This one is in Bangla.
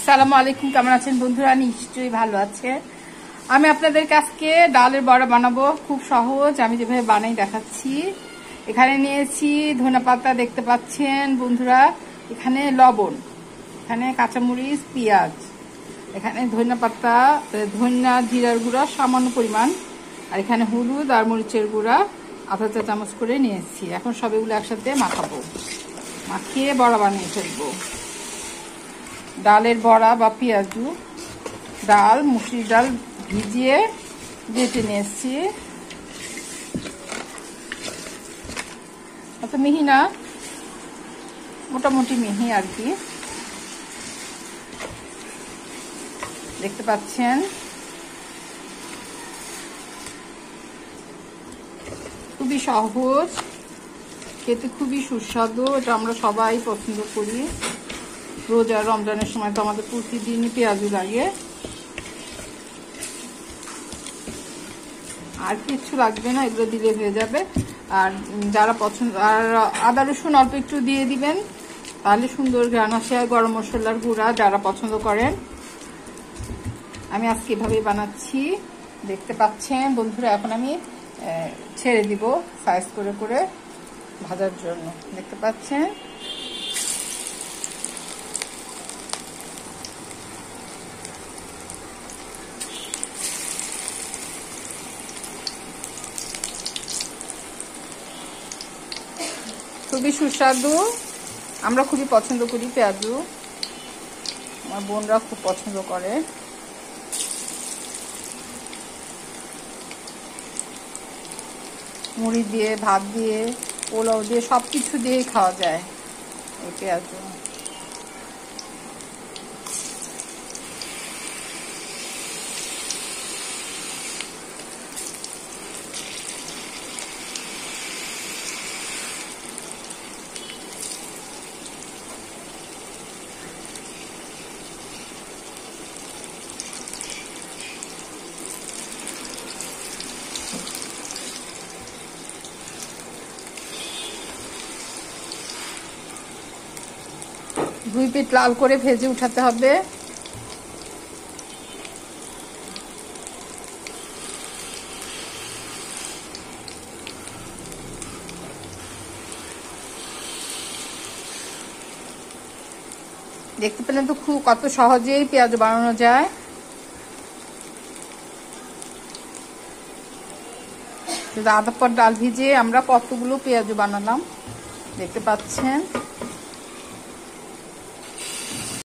আসসালামু আলাইকুম। কেমন আছেন বন্ধুরা? নিশ্চয়ই ভালো আছে। আমি আপনাদের আজকে ডালের বড়া বানাবো, খুব সহজ। আমি যেভাবে বানাই দেখাচ্ছি। এখানে নিয়েছি ধনেপাতা, দেখতে পাচ্ছেন বন্ধুরা। এখানে লবণ, এখানে কাঁচামরিচ, পেঁয়াজ, এখানে ধনেপাতা, ধনিয়া, জিরার গুঁড়া সামান্য পরিমাণ, আর এখানে হলুদ আর মরিচের গুঁড়া আধা চা চামচ করে নিয়েছি। এখন সবগুলো একসাথে মাখাবো, মাখিয়ে বড়া বানিয়ে ফেলবো। ডালের বড়া বা পেঁয়াজু ডাল, মুসুরির ডাল ভিজিয়ে বেটে নিয়েছি। অত মিহি না, মোটামুটি মিহি আর কি, দেখতে পাচ্ছেন। খুবই সহজ, খেতে খুবই সুস্বাদু। এটা আমরা সবাই পছন্দ করি। রোজা রমজানের সময় তো আমাদের প্রতিদিনই পেঁয়াজু লাগে। আর কিছু লাগবে না, এগুলো দিলে হয়ে যাবে। আর যারা পছন্দ, আর আদা রসুন অল্প একটু দিয়ে দিবেন, তাহলে সুন্দর ঘ্রাণ আসে। গরম মশলার গুঁড়া যারা পছন্দ করেন। আমি আজকে এভাবেই বানাচ্ছি, দেখতে পাচ্ছেন বন্ধুরা। এখন আমি ছেড়ে দিব সাইজ করে করে ভাজার জন্য, দেখতে পাচ্ছেন। খুবই সুস্বাদু, আমরা খুবই পছন্দ করি পেঁয়াজু, আমার বোনরা খুব পছন্দ করে। মুড়ি দিয়ে, ভাত দিয়ে, পোলাও দিয়ে, সব কিছু দিয়েই খাওয়া যায় এই পেঁয়াজু। দুই পিঠ লাল করে ভেজে উঠাতে হবে। দেখতে পেলেন তো কত সহজেই পেঁয়াজ বানানো যায়। আধা পট ডাল ভিজিয়ে আমরা কতগুলো পেঁয়াজ বানালাম, দেখতে পাচ্ছেন।